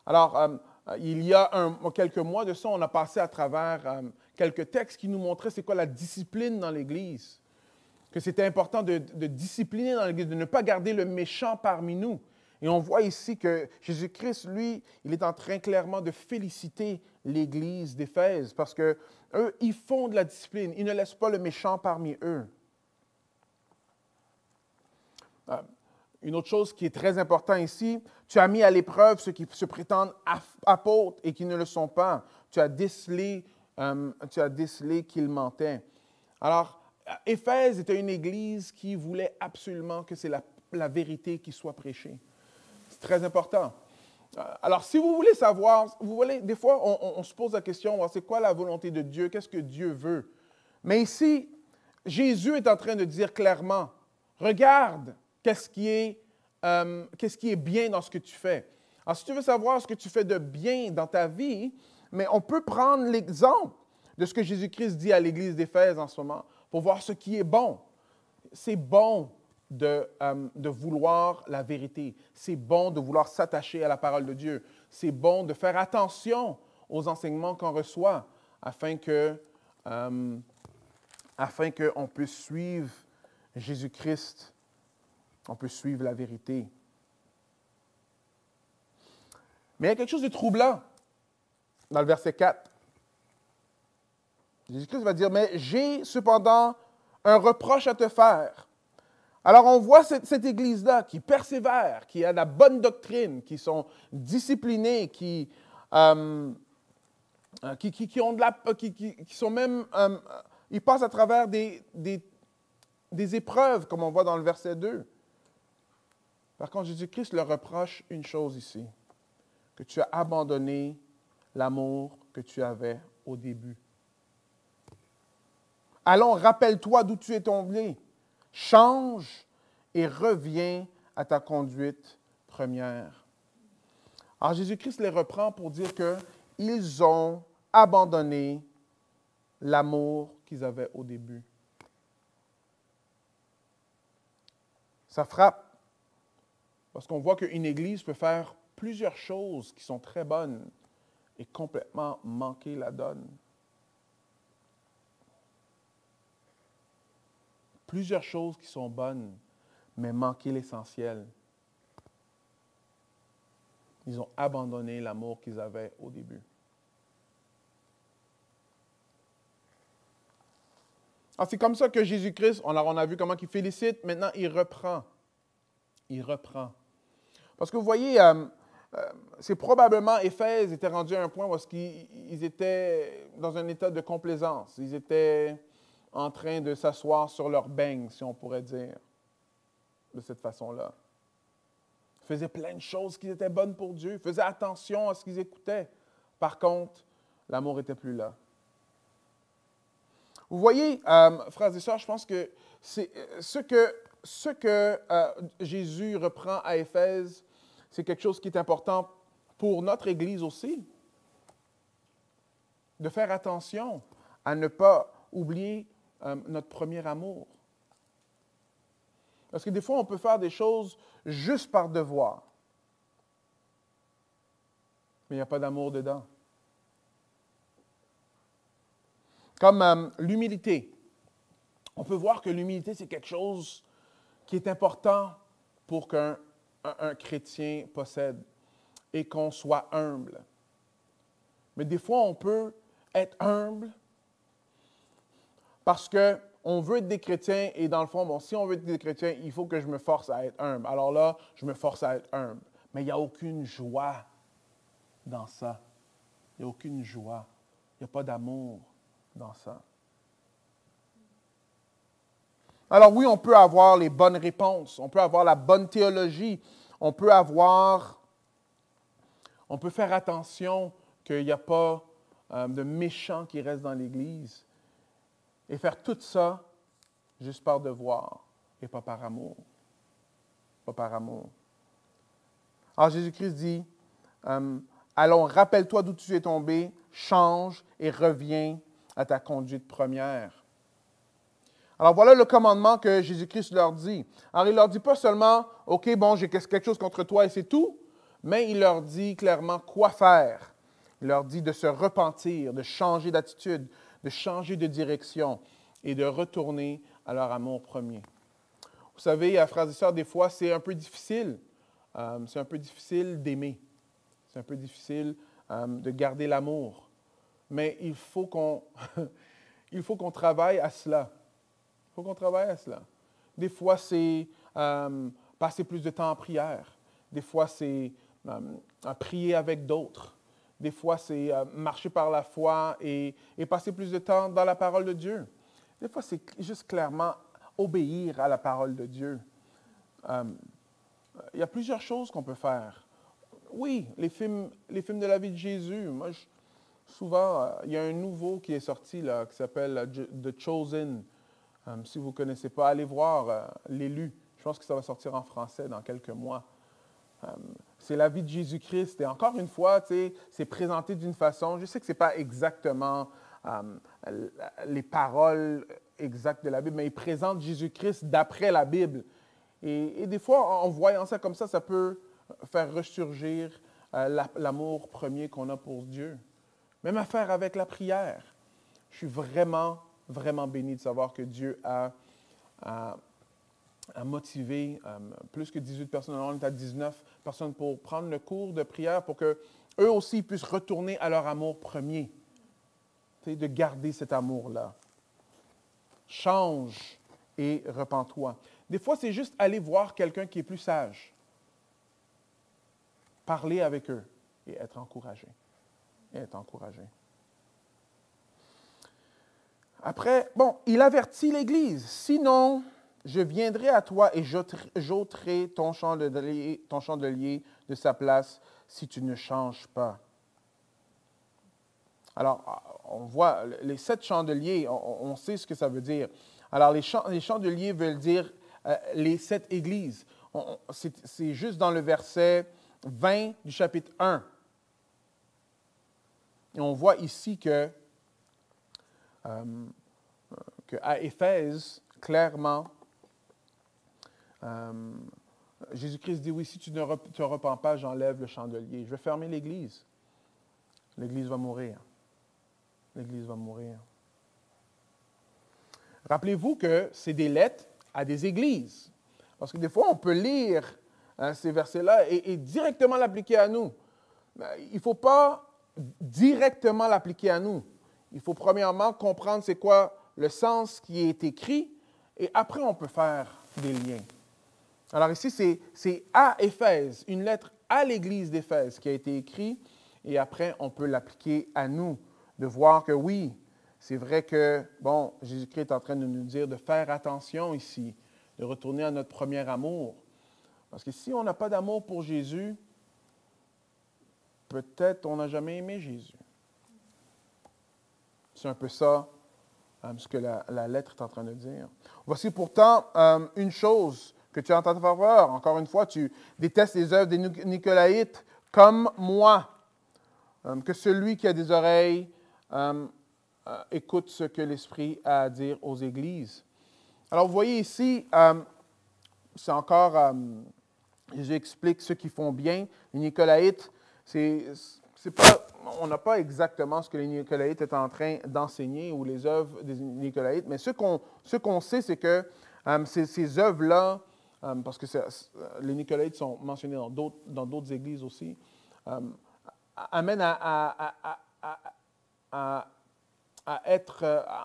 Alors, il y a quelques mois de ça, on a passé à travers quelques textes qui nous montraient c'est quoi la discipline dans l'Église. Que c'était important de discipliner dans l'Église, de ne pas garder le méchant parmi nous. Et on voit ici que Jésus-Christ, lui, il est en train clairement de féliciter l'Église d'Éphèse parce que eux, ils font de la discipline. Ils ne laissent pas le méchant parmi eux. Une autre chose qui est très importante ici, tu as mis à l'épreuve ceux qui se prétendent apôtres et qui ne le sont pas. Tu as décelé qu'ils mentaient. Alors, Éphèse était une église qui voulait absolument que c'est la vérité qui soit prêchée. C'est très important. Alors, si vous voulez savoir, des fois, on se pose la question, c'est quoi la volonté de Dieu? Qu'est-ce que Dieu veut? Mais ici, Jésus est en train de dire clairement, regarde qu'est-ce qui est bien dans ce que tu fais. Alors, si tu veux savoir ce que tu fais de bien dans ta vie, mais on peut prendre l'exemple de ce que Jésus-Christ dit à l'Église d'Éphèse en ce moment, pour voir ce qui est bon. C'est bon de vouloir la vérité. C'est bon de vouloir s'attacher à la parole de Dieu. C'est bon de faire attention aux enseignements qu'on reçoit afin qu'on puisse suivre Jésus-Christ. On peut suivre la vérité. Mais il y a quelque chose de troublant dans le verset 4. Jésus-Christ va dire, « Mais j'ai cependant un reproche à te faire. » Alors on voit cette Église-là qui persévère, qui a la bonne doctrine, qui sont disciplinés, qui sont même, ils passent à travers des épreuves, comme on voit dans le verset 2. Par contre, Jésus-Christ leur reproche une chose ici, que tu as abandonné l'amour que tu avais au début. Allons, rappelle-toi d'où tu es tombé, change et reviens à ta conduite première. Alors Jésus-Christ les reprend pour dire qu'ils ont abandonné l'amour qu'ils avaient au début. Ça frappe. Parce qu'on voit qu'une Église peut faire plusieurs choses qui sont très bonnes et complètement manquer la donne. Plusieurs choses qui sont bonnes, mais manquer l'essentiel. Ils ont abandonné l'amour qu'ils avaient au début. Alors, c'est comme ça que Jésus-Christ, on a vu comment il félicite, maintenant il reprend. Il reprend. Parce que vous voyez, c'est probablement Éphèse était rendu à un point où ils étaient dans un état de complaisance. Ils étaient en train de s'asseoir sur leur beigne, si on pourrait dire, de cette façon-là. Ils faisaient plein de choses qui étaient bonnes pour Dieu. Ils faisaient attention à ce qu'ils écoutaient. Par contre, l'amour n'était plus là. Vous voyez, frères et sœurs, je pense que c'est ce que Jésus reprend à Éphèse, c'est quelque chose qui est important pour notre Église aussi. De faire attention à ne pas oublier notre premier amour. Parce que des fois, on peut faire des choses juste par devoir. Mais il n'y a pas d'amour dedans. Comme l'humilité. On peut voir que l'humilité, c'est quelque chose qui est important pour qu'un chrétien possède et qu'on soit humble. Mais des fois, on peut être humble parce qu'on veut être des chrétiens et dans le fond, bon, si on veut être des chrétiens, il faut que je me force à être humble. Alors là, je me force à être humble. Mais il n'y a aucune joie dans ça. Il n'y a aucune joie. Il n'y a pas d'amour dans ça. Alors oui, on peut avoir les bonnes réponses, on peut avoir la bonne théologie, on peut faire attention qu'il n'y a pas de méchants qui restent dans l'Église et faire tout ça juste par devoir et pas par amour. Pas par amour. Alors Jésus-Christ dit, allons, rappelle-toi d'où tu es tombé, change et reviens à ta conduite première. Alors, voilà le commandement que Jésus-Christ leur dit. Alors, il ne leur dit pas seulement, « OK, bon, j'ai quelque chose contre toi et c'est tout », mais il leur dit clairement quoi faire. Il leur dit de se repentir, de changer d'attitude, de changer de direction et de retourner à leur amour premier. Vous savez, frères et sœurs, des fois, c'est un peu difficile c'est un peu difficile d'aimer. C'est un peu difficile de garder l'amour. Mais il faut qu'on il faut qu'on travaille à cela. Il faut qu'on travaille à cela. Des fois, c'est passer plus de temps en prière. Des fois, c'est prier avec d'autres. Des fois, c'est marcher par la foi et passer plus de temps dans la parole de Dieu. Des fois, c'est juste clairement obéir à la parole de Dieu. Il y a plusieurs choses qu'on peut faire. Oui, les films de la vie de Jésus. Moi, souvent, il y a un nouveau qui est sorti là, qui s'appelle The Chosen. Si vous ne connaissez pas, allez voir L'Élu. Je pense que ça va sortir en français dans quelques mois. C'est la vie de Jésus-Christ. Et encore une fois, c'est présenté d'une façon, je sais que ce n'est pas exactement les paroles exactes de la Bible, mais il présente Jésus-Christ d'après la Bible. Et des fois, en voyant ça comme ça peut faire ressurgir l'amour premier qu'on a pour Dieu. Même affaire avec la prière. Je suis vraiment, vraiment béni de savoir que Dieu a motivé plus que 18 personnes. On est à 19 personnes pour prendre le cours de prière pour qu'eux aussi puissent retourner à leur amour premier. De garder cet amour-là. Change et repens-toi. Des fois, c'est juste aller voir quelqu'un qui est plus sage. Parler avec eux et être encouragé. Après, il avertit l'Église. Sinon, je viendrai à toi et j'ôterai ton chandelier de sa place si tu ne changes pas. Alors, on voit les 7 chandeliers, on sait ce que ça veut dire. Alors, les chandeliers veulent dire les 7 églises. C'est juste dans le verset 20 du chapitre 1. Et on voit ici qu'à Éphèse, clairement, Jésus-Christ dit, oui, si tu ne te repens pas, j'enlève le chandelier. Je vais fermer l'Église. L'Église va mourir. L'Église va mourir. Rappelez-vous que c'est des lettres à des églises. Parce que des fois, on peut lire ces versets-là et directement l'appliquer à nous. Il ne faut pas directement l'appliquer à nous. Il faut premièrement comprendre c'est quoi le sens qui est écrit et après, on peut faire des liens. Alors ici, c'est à Éphèse, une lettre à l'Église d'Éphèse qui a été écrite et après, on peut l'appliquer à nous, de voir que oui, c'est vrai que, Jésus-Christ est en train de nous dire de faire attention ici, de retourner à notre premier amour. Parce que si on n'a pas d'amour pour Jésus, peut-être on n'a jamais aimé Jésus. C'est un peu ça, ce que la lettre est en train de dire. Voici pourtant une chose que tu as en ta faveur. Encore une fois, tu détestes les œuvres des Nicolaïtes comme moi. Que celui qui a des oreilles écoute ce que l'Esprit a à dire aux églises. Alors, vous voyez ici, c'est encore, Jésus explique ceux qui font bien. Les Nicolaïtes, on n'a pas exactement ce que les Nicolaïtes étaient en train d'enseigner ou les œuvres des Nicolaïtes, mais ce qu'on sait, c'est que ces œuvres-là, parce que les Nicolaïtes sont mentionnés dans d'autres églises aussi, amènent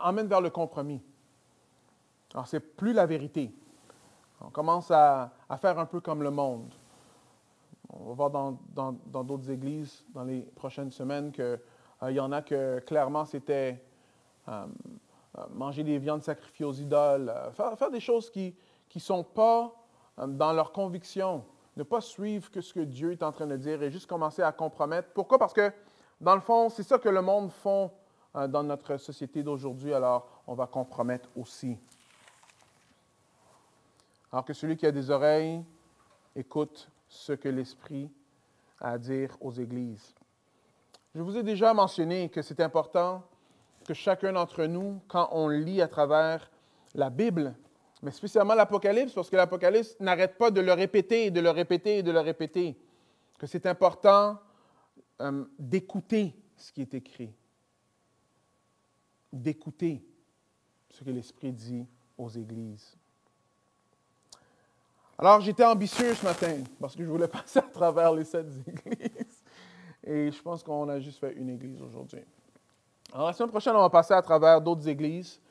emmène vers le compromis. Alors, c'est plus la vérité. On commence à faire un peu comme le monde. On va voir dans d'autres églises, dans les prochaines semaines, qu'il y en a que, clairement, c'était manger des viandes sacrifiées aux idoles, faire des choses qui ne sont pas dans leur conviction, ne pas suivre ce que Dieu est en train de dire et juste commencer à compromettre. Pourquoi? Parce que, dans le fond, c'est ça que le monde font dans notre société d'aujourd'hui, alors on va compromettre aussi. Alors que celui qui a des oreilles écoute ce que l'Esprit a à dire aux églises. Je vous ai déjà mentionné que c'est important que chacun d'entre nous, quand on lit à travers la Bible, mais spécialement l'Apocalypse, parce que l'Apocalypse n'arrête pas de le répéter, et de le répéter, et de le répéter, que c'est important d'écouter ce qui est écrit, d'écouter ce que l'Esprit dit aux églises. Alors, j'étais ambitieux ce matin parce que je voulais passer à travers les 7 églises. Et je pense qu'on a juste fait une église aujourd'hui. Alors, la semaine prochaine, on va passer à travers d'autres églises.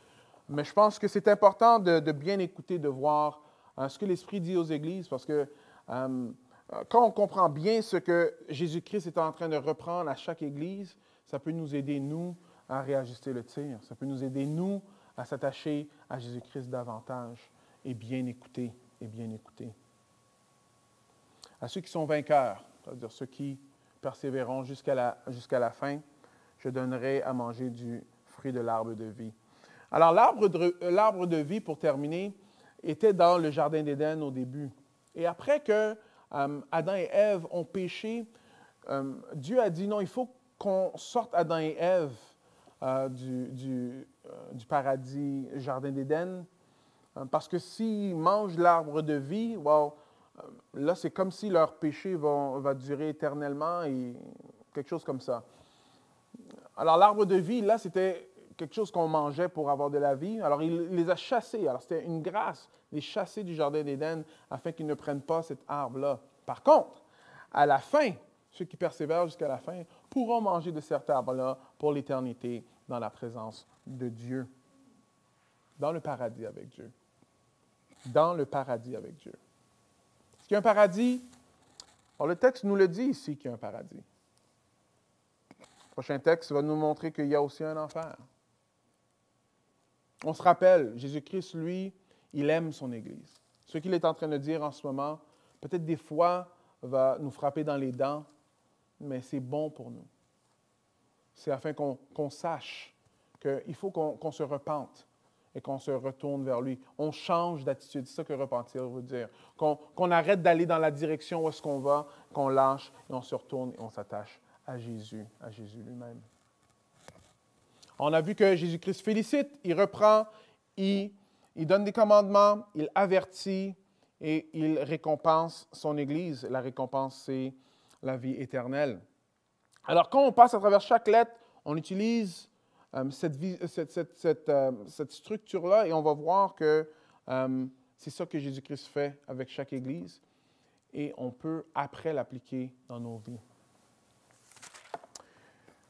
Mais je pense que c'est important de bien écouter, de voir ce que l'Esprit dit aux églises parce que quand on comprend bien ce que Jésus-Christ est en train de reprendre à chaque église, ça peut nous aider, nous, à réajuster le tir. Ça peut nous aider, nous, à s'attacher à Jésus-Christ davantage et bien écouter, À ceux qui sont vainqueurs, c'est-à-dire ceux qui persévéreront jusqu'à la fin, je donnerai à manger du fruit de l'arbre de vie. Alors, l'arbre de vie, pour terminer, était dans le Jardin d'Éden au début. Et après que Adam et Ève ont péché, Dieu a dit non, il faut qu'on sorte Adam et Ève du paradis Jardin d'Éden, parce que s'ils mangent l'arbre de vie, là, c'est comme si leur péché va durer éternellement et quelque chose comme ça. Alors, l'arbre de vie, là, c'était quelque chose qu'on mangeait pour avoir de la vie. Alors, il les a chassés. Alors, c'était une grâce, les chasser du Jardin d'Éden afin qu'ils ne prennent pas cet arbre-là. Par contre, à la fin, ceux qui persévèrent jusqu'à la fin pourront manger de cet arbre-là pour l'éternité dans la présence de Dieu, dans le paradis avec Dieu. Dans le paradis avec Dieu. Est-ce qu'il y a un paradis? Alors, le texte nous le dit ici qu'il y a un paradis. Le prochain texte va nous montrer qu'il y a aussi un enfer. On se rappelle, Jésus-Christ, lui, il aime son Église. Ce qu'il est en train de dire en ce moment, peut-être des fois, va nous frapper dans les dents, mais c'est bon pour nous. C'est afin qu'on sache qu'il faut qu'on se repente et qu'on se retourne vers lui. On change d'attitude, c'est ça que repentir veut dire. Qu'on arrête d'aller dans la direction où est-ce qu'on va, qu'on lâche et on se retourne et on s'attache à Jésus lui-même. On a vu que Jésus-Christ félicite, il reprend, il donne des commandements, il avertit et il récompense son Église. La récompense, c'est la vie éternelle. Alors, quand on passe à travers chaque lettre, on utilise cette structure-là et on va voir que c'est ça que Jésus-Christ fait avec chaque Église et on peut après l'appliquer dans nos vies.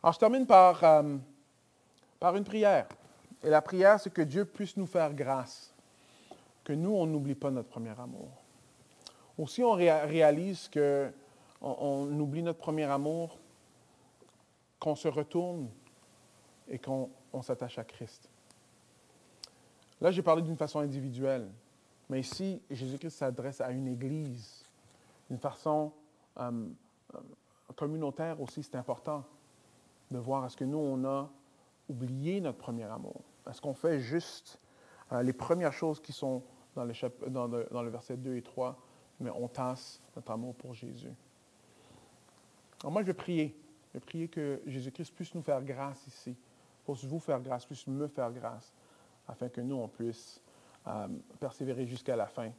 Alors, je termine par une prière. Et la prière, c'est que Dieu puisse nous faire grâce, que nous, on n'oublie pas notre premier amour. Aussi, on réalise qu'on oublie notre premier amour, qu'on se retourne et qu'on s'attache à Christ. Là, j'ai parlé d'une façon individuelle, mais ici, Jésus-Christ s'adresse à une Église d'une façon communautaire aussi. C'est important de voir est-ce que nous, on a oublié notre premier amour. Est-ce qu'on fait juste les premières choses qui sont dans le verset 2 et 3, mais on tasse notre amour pour Jésus. Alors moi, je vais prier. Je vais prier que Jésus-Christ puisse nous faire grâce ici, puisse vous faire grâce, puisse me faire grâce, afin que nous, on puisse persévérer jusqu'à la fin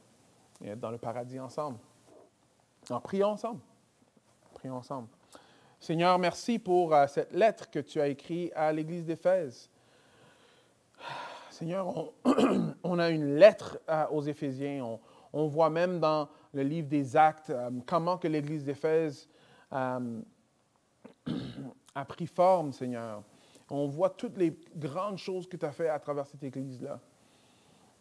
et être dans le paradis ensemble. Alors, prions ensemble. Prions ensemble. Seigneur, merci pour cette lettre que tu as écrite à l'Église d'Éphèse. Seigneur, on a une lettre aux Éphésiens. On voit même dans le livre des Actes comment que l'Église d'Éphèse a pris forme, Seigneur. On voit toutes les grandes choses que tu as faites à travers cette Église-là.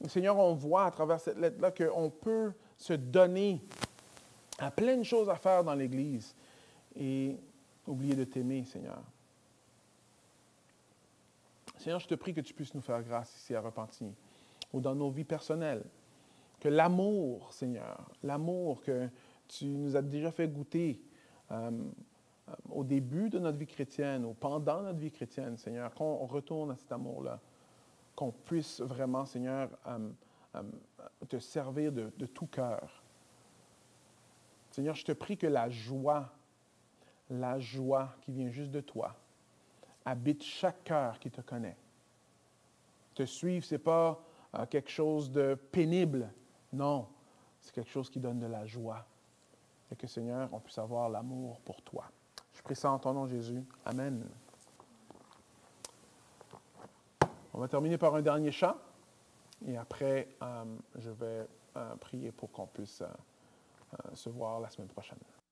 Seigneur, on voit à travers cette lettre-là qu'on peut se donner à plein de choses à faire dans l'Église et oublier de t'aimer, Seigneur. Seigneur, je te prie que tu puisses nous faire grâce ici à Repentigny ou dans nos vies personnelles. Que l'amour, Seigneur, l'amour que tu nous as déjà fait goûter au début de notre vie chrétienne ou pendant notre vie chrétienne, Seigneur, qu'on retourne à cet amour-là, qu'on puisse vraiment, Seigneur, te servir de tout cœur. Seigneur, je te prie que la joie qui vient juste de toi, habite chaque cœur qui te connaît. Te suivre, ce n'est pas quelque chose de pénible. Non, c'est quelque chose qui donne de la joie. Et que, Seigneur, on puisse avoir l'amour pour toi. Je prie ça en ton nom, Jésus. Amen. On va terminer par un dernier chant. Et après, je vais prier pour qu'on puisse se voir la semaine prochaine.